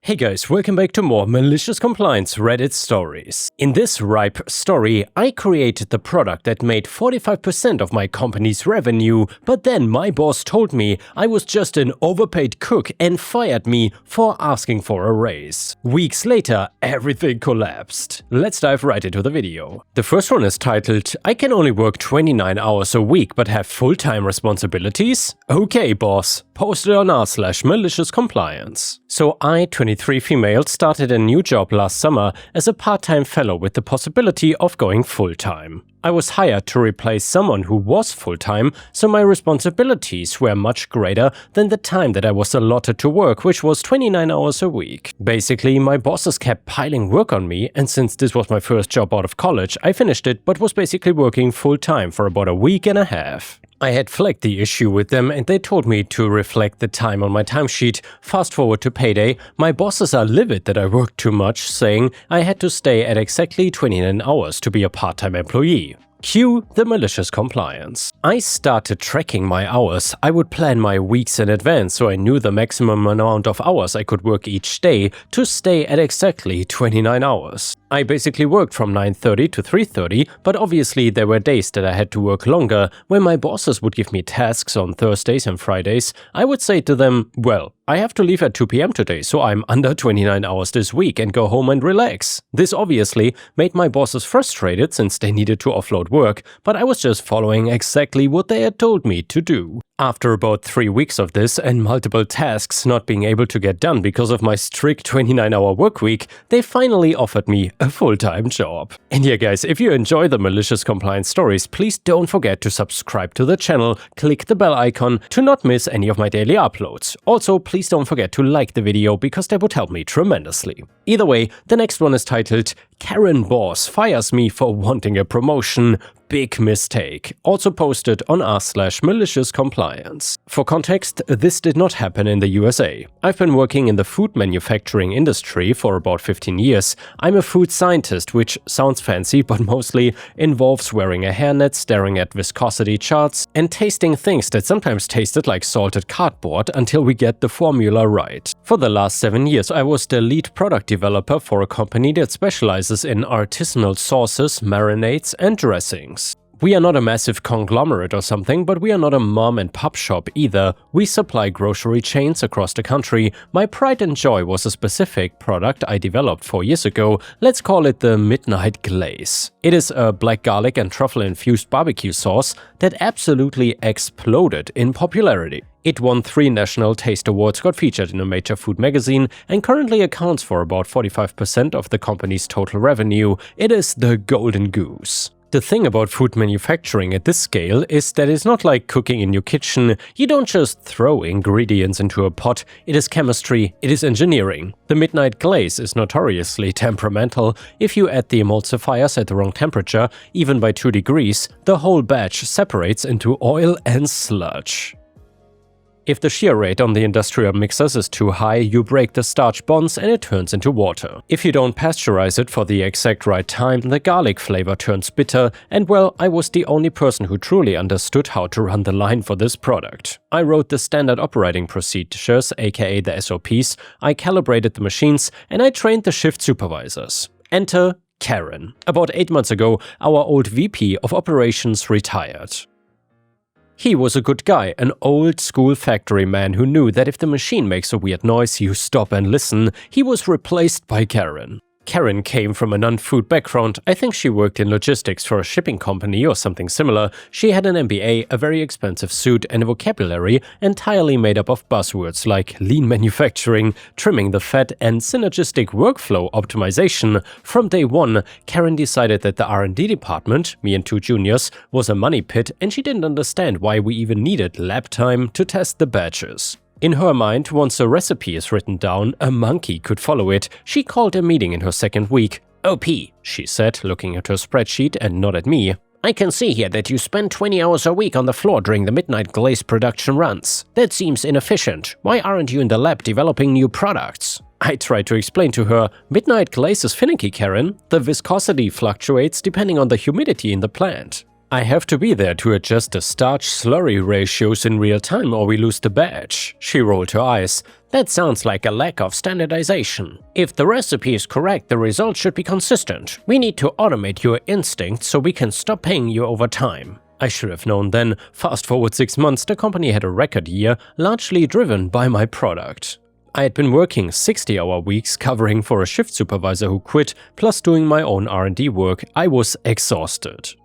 Hey guys, welcome back to more malicious compliance Reddit stories. In this Ripe story, I created the product that made 45% of my company's revenue, but then my boss told me I was just an overpaid cook and fired me for asking for a raise. Weeks later, everything collapsed. Let's dive right into the video. The first one is titled, I can only work 29 hours a week but have full-time responsibilities? Okay boss, posted on r/maliciouscompliance. So I, 23 female, started a new job last summer as a part-time fellow with the possibility of going full-time. I was hired to replace someone who was full-time, so my responsibilities were much greater than the time that I was allotted to work, which was 29 hours a week. Basically, my bosses kept piling work on me, and since this was my first job out of college, I finished it but was basically working full-time for about a week and a half. I had flagged the issue with them and they told me to reflect the time on my timesheet. Fast forward to payday, my bosses are livid that I worked too much, saying I had to stay at exactly 29 hours to be a part-time employee. Cue the malicious compliance. I started tracking my hours. I would plan my weeks in advance so I knew the maximum amount of hours I could work each day to stay at exactly 29 hours. I basically worked from 9:30 to 3:30, but obviously there were days that I had to work longer. When my bosses would give me tasks on Thursdays and Fridays, I would say to them, well, I have to leave at 2 p.m. today, so I'm under 29 hours this week and go home and relax. This obviously made my bosses frustrated since they needed to offload work, but I was just following exactly what they had told me to do. After about 3 weeks of this and multiple tasks not being able to get done because of my strict 29-hour work week, they finally offered me a full-time job. And yeah guys, if you enjoy the malicious compliance stories, please don't forget to subscribe to the channel, click the bell icon to not miss any of my daily uploads. Also, please don't forget to like the video because that would help me tremendously. Either way, the next one is titled, Karen Boss fires me for wanting a promotion. Big mistake. Also posted on r/maliciouscompliance. For context, this did not happen in the USA. I've been working in the food manufacturing industry for about 15 years. I'm a food scientist, which sounds fancy but mostly involves wearing a hairnet, staring at viscosity charts, and tasting things that sometimes tasted like salted cardboard until we get the formula right. For the last 7 years, I was the lead product developer for a company that specializes in artisanal sauces, marinades, and dressings. We are not a massive conglomerate or something, but we are not a mom and pop shop either. We supply grocery chains across the country. My pride and joy was a specific product I developed 4 years ago. Let's call it the Midnight Glaze. It is a black garlic and truffle-infused barbecue sauce that absolutely exploded in popularity. It won 3 national taste awards, got featured in a major food magazine, and currently accounts for about 45% of the company's total revenue. It is the golden goose. The thing about food manufacturing at this scale is that it's not like cooking in your kitchen. You don't just throw ingredients into a pot, it is chemistry, it is engineering. The Midnight Glaze is notoriously temperamental. If you add the emulsifiers at the wrong temperature, even by 2 degrees, the whole batch separates into oil and sludge. If the shear rate on the industrial mixers is too high, you break the starch bonds and it turns into water. If you don't pasteurize it for the exact right time, the garlic flavor turns bitter, and well, I was the only person who truly understood how to run the line for this product. I wrote the standard operating procedures, aka the SOPs, I calibrated the machines, and I trained the shift supervisors. Enter Karen. About 8 months ago, our old VP of operations retired. He was a good guy, an old-school factory man who knew that if the machine makes a weird noise, you stop and listen. He was replaced by Karen. Karen came from a non-food background. I think she worked in logistics for a shipping company or something similar. She had an MBA, a very expensive suit, and a vocabulary entirely made up of buzzwords like lean manufacturing, trimming the fat, and synergistic workflow optimization. From day one, Karen decided that the R&D department, me and 2 juniors, was a money pit, and she didn't understand why we even needed lab time to test the batches. In her mind, once a recipe is written down, a monkey could follow it. She called a meeting in her second week. OP, she said, looking at her spreadsheet and not at me. I can see here that you spend 20 hours a week on the floor during the Midnight Glaze production runs. That seems inefficient. Why aren't you in the lab developing new products? I tried to explain to her, Midnight Glaze is finicky, Karen. The viscosity fluctuates depending on the humidity in the plant. I have to be there to adjust the starch-slurry ratios in real time or we lose the batch. She rolled her eyes. That sounds like a lack of standardization. If the recipe is correct, the result should be consistent. We need to automate your instincts so we can stop paying you over time. I should have known then. Fast forward 6 months, the company had a record year, largely driven by my product. I had been working 60-hour weeks covering for a shift supervisor who quit, plus doing my own R&D work. I was exhausted.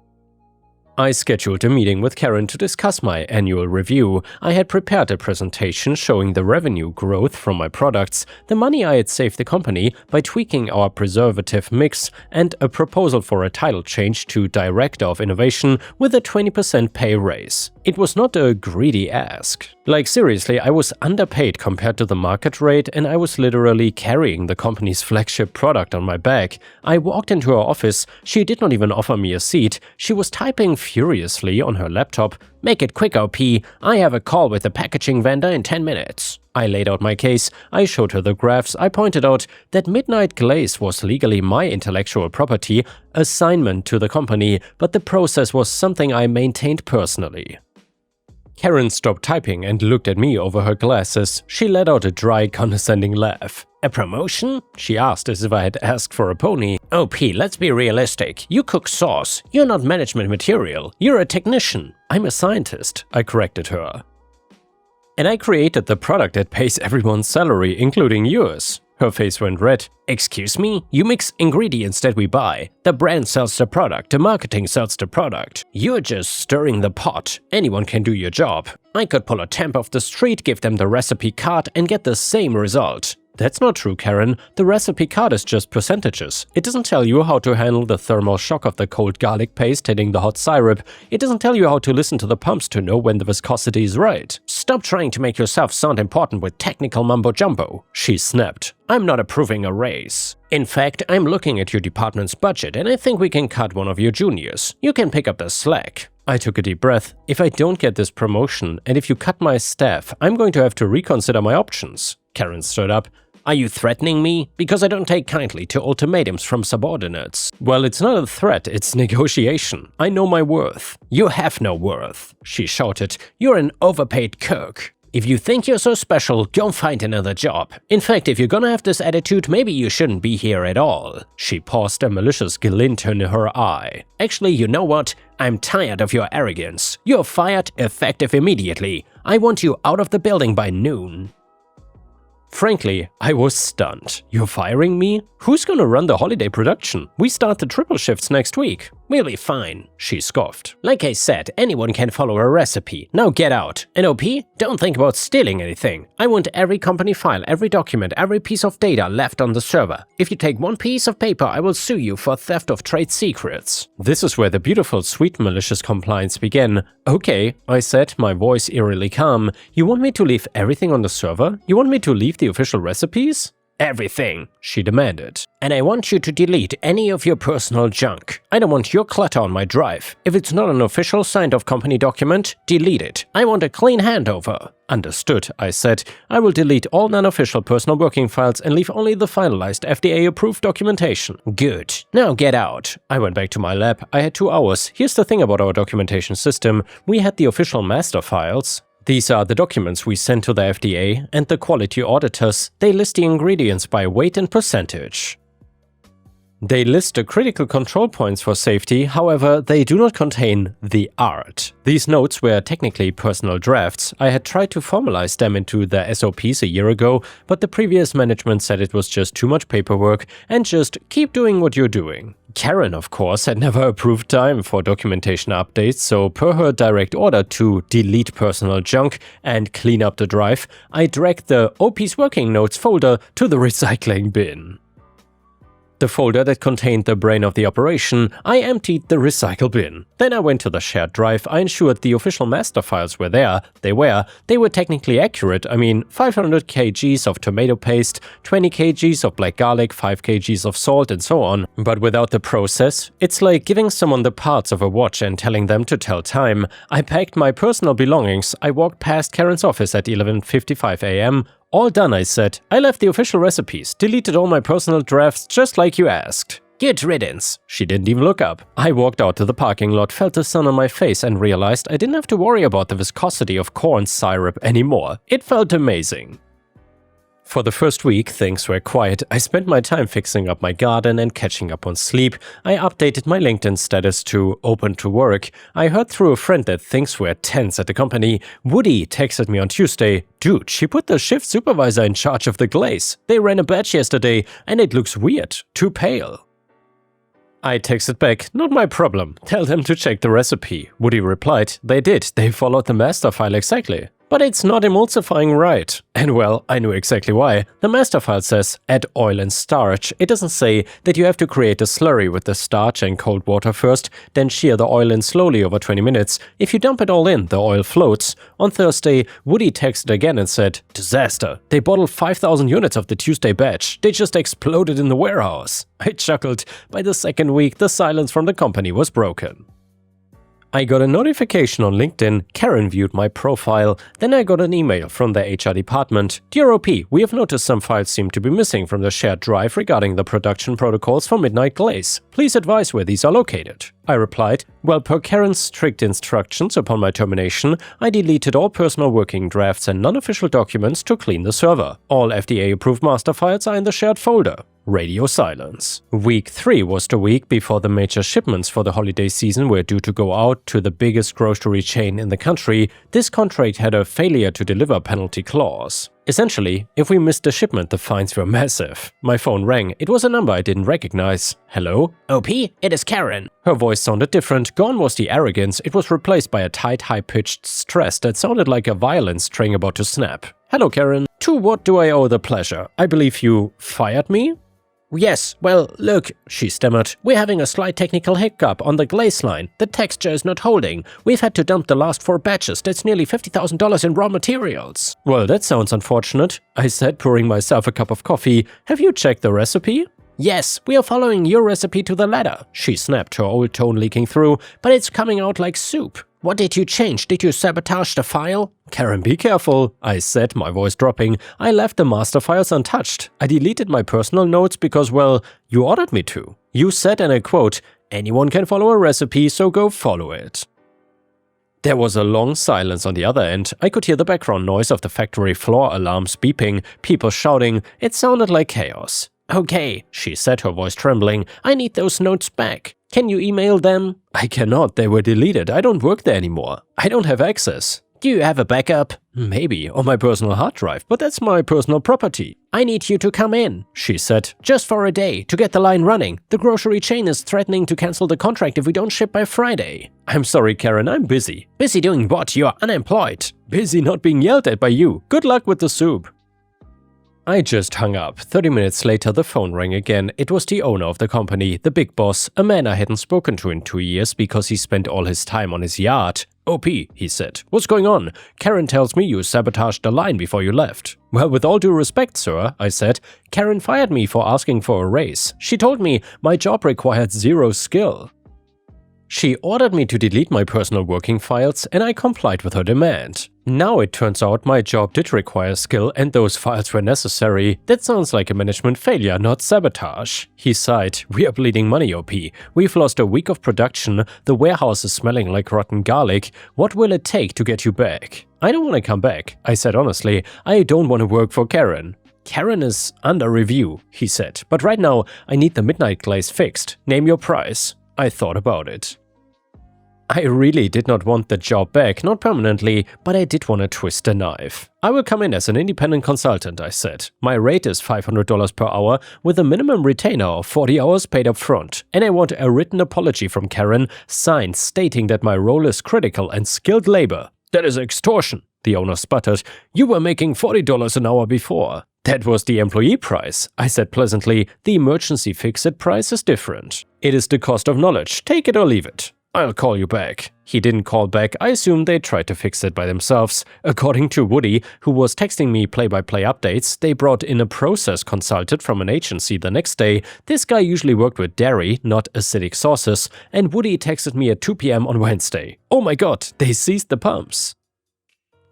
I scheduled a meeting with Karen to discuss my annual review. I had prepared a presentation showing the revenue growth from my products, the money I had saved the company by tweaking our preservative mix, and a proposal for a title change to Director of Innovation with a 20% pay raise. It was not a greedy ask. Like seriously, I was underpaid compared to the market rate, and I was literally carrying the company's flagship product on my back. I walked into her office. She did not even offer me a seat. She was typing furiously on her laptop. "Make it quick, OP. I have a call with the packaging vendor in 10 minutes. I laid out my case. I showed her the graphs. I pointed out that Midnight Glaze was legally my intellectual property, assignment to the company, but the process was something I maintained personally. Karen stopped typing and looked at me over her glasses. She let out a dry, condescending laugh. "A promotion?" she asked as if I had asked for a pony. "OP, let's be realistic. You cook sauce. You're not management material. You're a technician." "I'm a scientist," I corrected her. "And I created the product that pays everyone's salary, including yours." Her face went red. "Excuse me? You mix ingredients that we buy. The brand sells the product, the marketing sells the product. You're just stirring the pot. Anyone can do your job. I could pull a temp off the street, give them the recipe card, and get the same result." "That's not true, Karen. The recipe card is just percentages. It doesn't tell you how to handle the thermal shock of the cold garlic paste hitting the hot syrup. It doesn't tell you how to listen to the pumps to know when the viscosity is right. Stop trying to make yourself sound important with technical mumbo-jumbo," she snapped. "I'm not approving a raise. In fact, I'm looking at your department's budget and I think we can cut one of your juniors. You can pick up the slack." I took a deep breath. If I don't get this promotion and if you cut my staff, I'm going to have to reconsider my options. Karen stood up. "Are you threatening me? Because I don't take kindly to ultimatums from subordinates." "Well, it's not a threat, it's negotiation. I know my worth." "You have no worth," she shouted. "You're an overpaid cook. If you think you're so special, go find another job. In fact, if you're gonna have this attitude, maybe you shouldn't be here at all." She paused, a malicious glint in her eye. "Actually, you know what? I'm tired of your arrogance. You're fired, effective immediately. I want you out of the building by noon." Frankly, I was stunned. "You're firing me? Who's gonna run the holiday production? We start the triple shifts next week." "We'll be fine," she scoffed. "Like I said, anyone can follow a recipe. Now get out. And OP, don't think about stealing anything. I want every company file, every document, every piece of data left on the server. If you take one piece of paper, I will sue you for theft of trade secrets." This is where the beautiful, sweet malicious compliance began. "Okay," I said, my voice eerily calm. "You want me to leave everything on the server? You want me to leave the official recipes?" "Everything," she demanded. "And I want you to delete any of your personal junk. I don't want your clutter on my drive. If it's not an official signed-off company document, delete it. I want a clean handover." "Understood," I said. "I will delete all non-official personal working files and leave only the finalized FDA-approved documentation." "Good. Now get out." I went back to my lab. I had 2 hours. Here's the thing about our documentation system. We had the official master files. These are the documents we send to the FDA and the quality auditors. They list the ingredients by weight and percentage. They list the critical control points for safety, however, they do not contain the art. These notes were technically personal drafts. I had tried to formalize them into the SOPs a year ago, but the previous management said it was just too much paperwork and just keep doing what you're doing. Karen, of course, had never approved time for documentation updates, so per her direct order to delete personal junk and clean up the drive, I dragged the OP's working notes folder to the recycling bin. The folder that contained the brain of the operation, I emptied the recycle bin. Then I went to the shared drive. I ensured the official master files were there. They were technically accurate. I mean, 500 kgs of tomato paste, 20 kgs of black garlic, 5 kgs of salt, and so on. But without the process, it's like giving someone the parts of a watch and telling them to tell time. I packed my personal belongings. I walked past Karen's office at 11:55 a.m. "All done," I said. "I left the official recipes, deleted all my personal drafts, just like you asked." "Good riddance." She didn't even look up. I walked out to the parking lot, felt the sun on my face, and realized I didn't have to worry about the viscosity of corn syrup anymore. It felt amazing. For the first week, things were quiet. I spent my time fixing up my garden and catching up on sleep. I updated my LinkedIn status to open to work. I heard through a friend that things were tense at the company. Woody texted me on Tuesday, "Dude, she put the shift supervisor in charge of the glaze. They ran a batch yesterday and it looks weird, too pale." I texted back, "Not my problem. Tell them to check the recipe." Woody replied, "They did. They followed the master file exactly. But it's not emulsifying right." And well, I knew exactly why. The master file says add oil and starch. It doesn't say that you have to create a slurry with the starch and cold water first, then shear the oil in slowly over 20 minutes. If you dump it all in, the oil floats. On Thursday, Woody texted again and said, "Disaster. They bottled 5,000 units of the Tuesday batch. They just exploded in the warehouse." I chuckled. By the second week, the silence from the company was broken. I got a notification on LinkedIn. Karen viewed my profile. Then I got an email from the HR department. "Dear OP, we have noticed some files seem to be missing from the shared drive regarding the production protocols for Midnight Glaze. Please advise where these are located." I replied, "Well, per Karen's strict instructions upon my termination, I deleted all personal working drafts and non-official documents to clean the server. All FDA-approved master files are in the shared folder." Radio silence. Week 3 was the week before the major shipments for the holiday season were due to go out to the biggest grocery chain in the country. This contract had a failure to deliver penalty clause. Essentially, if we missed the shipment, the fines were massive. My phone rang. It was a number I didn't recognize. "Hello?" "OP, it is Karen." Her voice sounded different. Gone was the arrogance. It was replaced by a tight, high-pitched stress that sounded like a violin string about to snap. "Hello, Karen. To what do I owe the pleasure? I believe you fired me?" "Yes, well, look," she stammered. "We're having a slight technical hiccup on the glaze line. The texture is not holding. We've had to dump the last 4 batches. That's nearly $50,000 in raw materials." "Well, that sounds unfortunate," I said, pouring myself a cup of coffee. "Have you checked the recipe?" "Yes, we are following your recipe to the letter," she snapped, her old tone leaking through, "but it's coming out like soup. What did you change? Did you sabotage the file?" "Karen, be careful," I said, my voice dropping. "I left the master files untouched. I deleted my personal notes because, well, you ordered me to. You said, and I quote, 'Anyone can follow a recipe, so go follow it.'" There was a long silence on the other end. I could hear the background noise of the factory floor alarms beeping, people shouting. It sounded like chaos. "Okay," she said, her voice trembling. "I need those notes back. Can you email them?" "I cannot. They were deleted. I don't work there anymore. I don't have access." "Do you have a backup?" "Maybe, on my personal hard drive, but that's my personal property." "I need you to come in," she said, "just for a day, to get the line running. The grocery chain is threatening to cancel the contract if we don't ship by Friday." "I'm sorry, Karen, I'm busy." "Busy doing what? You're unemployed." "Busy not being yelled at by you. Good luck with the soup." I just hung up. 30 minutes later, the phone rang again. It was the owner of the company, the big boss, a man I hadn't spoken to in 2 years because he spent all his time on his yacht. "OP," he said. "What's going on? Karen tells me you sabotaged the line before you left." "Well, with all due respect, sir," I said, "Karen fired me for asking for a raise. She told me my job required 0 skill. She ordered me to delete my personal working files, and I complied with her demand. Now it turns out my job did require skill and those files were necessary. That sounds like a management failure, not sabotage." He sighed. "We are bleeding money, OP. We've lost a week of production. The warehouse is smelling like rotten garlic. What will it take to get you back?" "I don't want to come back," I said honestly. "I don't want to work for Karen." "Karen is under review," he said. "But right now, I need the Midnight Glaze fixed. Name your price." I thought about it. I really did not want the job back, not permanently, but I did want to twist the knife. "I will come in as an independent consultant," I said. "My rate is $500 per hour with a minimum retainer of 40 hours paid up front. And I want a written apology from Karen, signed stating that my role is critical and skilled labor." "That is extortion," the owner sputtered. "You were making $40 an hour before." "That was the employee price," I said pleasantly. "The emergency fix-it price is different. It is the cost of knowledge. Take it or leave it." "I'll call you back." He didn't call back. I assumed they tried to fix it by themselves. According to Woody, who was texting me play-by-play updates, they brought in a process consultant from an agency the next day. This guy usually worked with dairy, not acidic sauces, and Woody texted me at 2 p.m. on Wednesday. "Oh my god, they seized the pumps."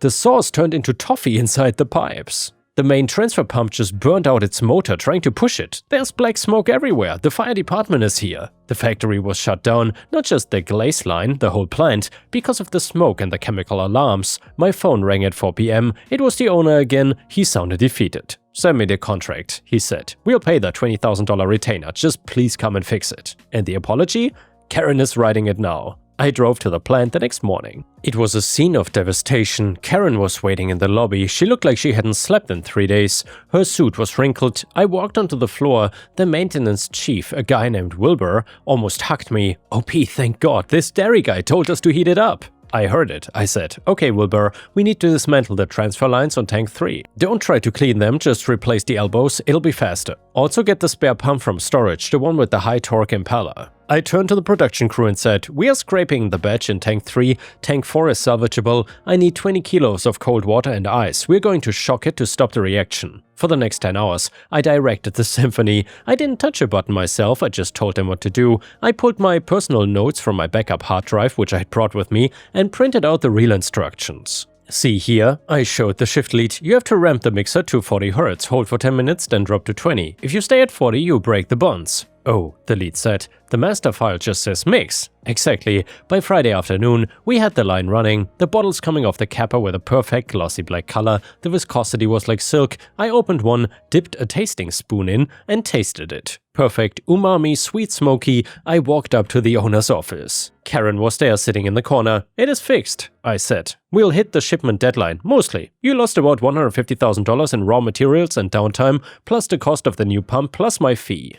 The sauce turned into toffee inside the pipes. The main transfer pump just burned out its motor trying to push it. There's black smoke everywhere. The fire department is here. The factory was shut down, not just the glaze line, the whole plant, because of the smoke and the chemical alarms. My phone rang at 4 p.m. It was the owner again. He sounded defeated. "Send me the contract," he said. "We'll pay that $20,000 retainer, just please come and fix it." And the apology? Karen is writing it now. I drove to the plant the next morning. It was a scene of devastation. Karen was waiting in the lobby. She looked like she hadn't slept in 3 days. Her suit was wrinkled. I walked onto the floor. The maintenance chief, a guy named Wilbur, almost hugged me. "OP, thank God, this dairy guy told us to heat it up." I heard it. I said, "Okay, Wilbur, we need to dismantle the transfer lines on tank 3. Don't try to clean them, just replace the elbows, it'll be faster. Also get the spare pump from storage, the one with the high torque impeller." I turned to the production crew and said, "We are scraping the batch in tank 3, tank 4 is salvageable, I need 20 kilos of cold water and ice, we're going to shock it to stop the reaction." For the next 10 hours, I directed the symphony. I didn't touch a button myself, I just told them what to do. I pulled my personal notes from my backup hard drive, which I had brought with me, and printed out the real instructions. "See here," I showed the shift lead, "you have to ramp the mixer to 40 Hz, hold for 10 minutes, then drop to 20. If you stay at 40, you break the bonds." "Oh," the lead said, "the master file just says mix." Exactly. By Friday afternoon, we had the line running, the bottles coming off the capper were the perfect glossy black color, the viscosity was like silk. I opened one, dipped a tasting spoon in, and tasted it. Perfect, umami, sweet smoky. I walked up to the owner's office. Karen was there sitting in the corner. "It is fixed," I said. "We'll hit the shipment deadline, mostly. You lost about $150,000 in raw materials and downtime, plus the cost of the new pump, plus my fee.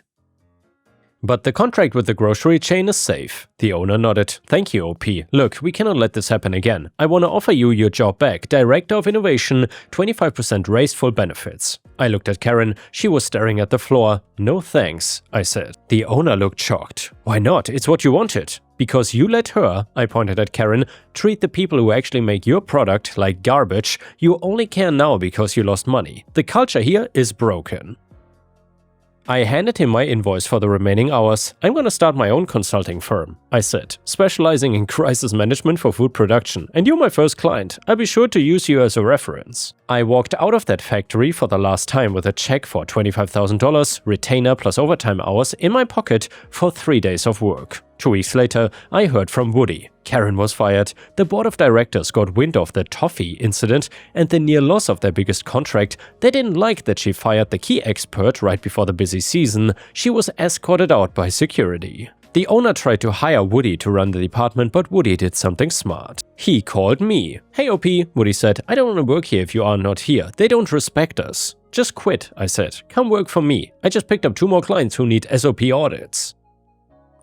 But the contract with the grocery chain is safe." The owner nodded. "Thank you, OP. Look, we cannot let this happen again. I want to offer you your job back, Director of Innovation, 25% raise, full benefits." I looked at Karen. She was staring at the floor. "No thanks," I said. The owner looked shocked. "Why not? It's what you wanted." "Because you let her," I pointed at Karen, "treat the people who actually make your product like garbage. You only care now because you lost money. The culture here is broken." I handed him my invoice for the remaining hours. "I'm gonna start my own consulting firm," I said, "specializing in crisis management for food production, and you're my first client. I'll be sure to use you as a reference." I walked out of that factory for the last time with a check for $25,000, retainer plus overtime hours in my pocket for 3 days of work. 2 weeks later, I heard from Woody. Karen was fired. The board of directors got wind of the toffee incident and the near loss of their biggest contract. They didn't like that she fired the key expert right before the busy season. She was escorted out by security. The owner tried to hire Woody to run the department, but Woody did something smart. He called me. "Hey OP," Woody said, "I don't want to work here if you are not here. They don't respect us." "Just quit," I said. "Come work for me. I just picked up 2 more clients who need SOP audits."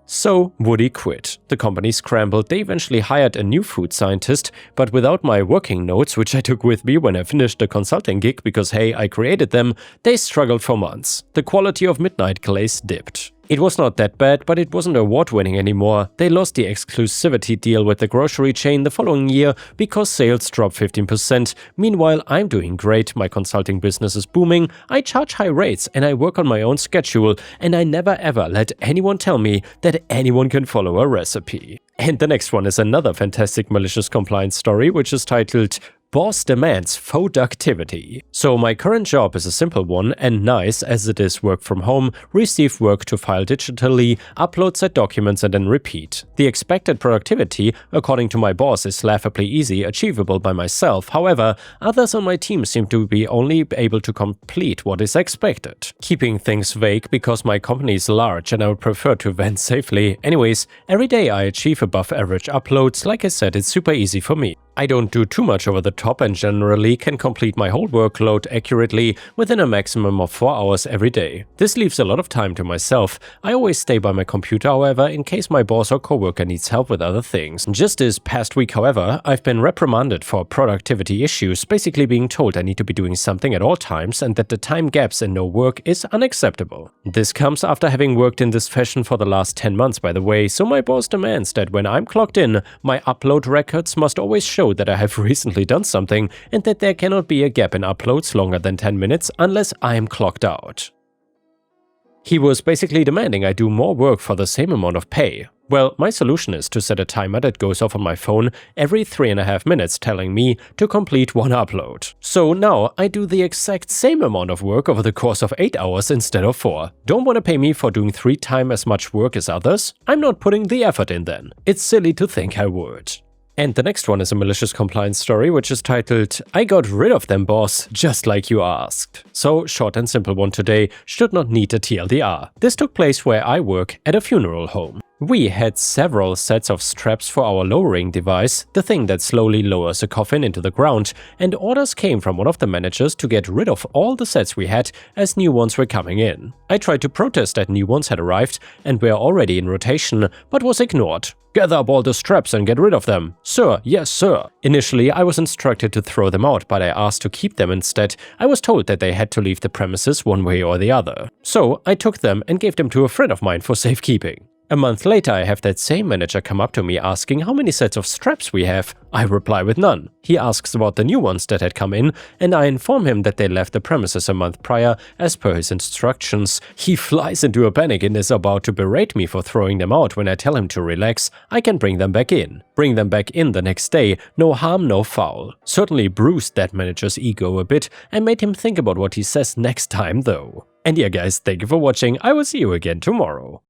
So Woody quit. The company scrambled. They eventually hired a new food scientist, but without my working notes, which I took with me when I finished the consulting gig because hey, I created them, they struggled for months. The quality of Midnight Glaze dipped. It was not that bad, but it wasn't award-winning anymore. They lost the exclusivity deal with the grocery chain the following year because sales dropped 15%. Meanwhile, I'm doing great, my consulting business is booming, I charge high rates and I work on my own schedule, and I never ever let anyone tell me that anyone can follow a recipe. And the next one is another fantastic malicious compliance story, which is titled Boss Demands Productivity. So my current job is a simple one and nice as it is work from home, receive work to file digitally, upload said documents and then repeat. The expected productivity, according to my boss, is laughably easy, achievable by myself. However, others on my team seem to be only able to complete what is expected. Keeping things vague because my company is large and I would prefer to vent safely. Anyways, every day I achieve above average uploads. Like I said, it's super easy for me. I don't do too much over the top and generally can complete my whole workload accurately within a maximum of 4 hours every day. This leaves a lot of time to myself. I always stay by my computer, however, in case my boss or coworker needs help with other things. Just this past week, however, I've been reprimanded for productivity issues, basically being told I need to be doing something at all times and that the time gaps and no work is unacceptable. This comes after having worked in this fashion for the last 10 months, by the way, so my boss demands that when I'm clocked in, my upload records must always show that I have recently done something and that there cannot be a gap in uploads longer than 10 minutes unless I am clocked out. He was basically demanding I do more work for the same amount of pay. Well, my solution is to set a timer that goes off on my phone every 3.5 minutes telling me to complete 1 upload. So now I do the exact same amount of work over the course of 8 hours instead of 4. Don't want to pay me for doing 3 times as much work as others? I'm not putting the effort in then. It's silly to think I would. And the next one is a malicious compliance story, which is titled, I got rid of them, boss, just like you asked. So, short and simple one today, should not need a TLDR. This took place where I work at a funeral home. We had several sets of straps for our lowering device, the thing that slowly lowers a coffin into the ground, and orders came from one of the managers to get rid of all the sets we had as new ones were coming in. I tried to protest that new ones had arrived and were already in rotation, but was ignored. Gather up all the straps and get rid of them. Sir, yes sir. Initially, I was instructed to throw them out, but I asked to keep them instead. I was told that they had to leave the premises one way or the other. So I took them and gave them to a friend of mine for safekeeping. A month later, I have that same manager come up to me asking how many sets of straps we have. I reply with none. He asks about the new ones that had come in, and I inform him that they left the premises a month prior as per his instructions. He flies into a panic and is about to berate me for throwing them out when I tell him to relax. I can bring them back in. Bring them back in the next day, no harm, no foul. Certainly bruised that manager's ego a bit and made him think about what he says next time though. And yeah guys, thank you for watching, I will see you again tomorrow.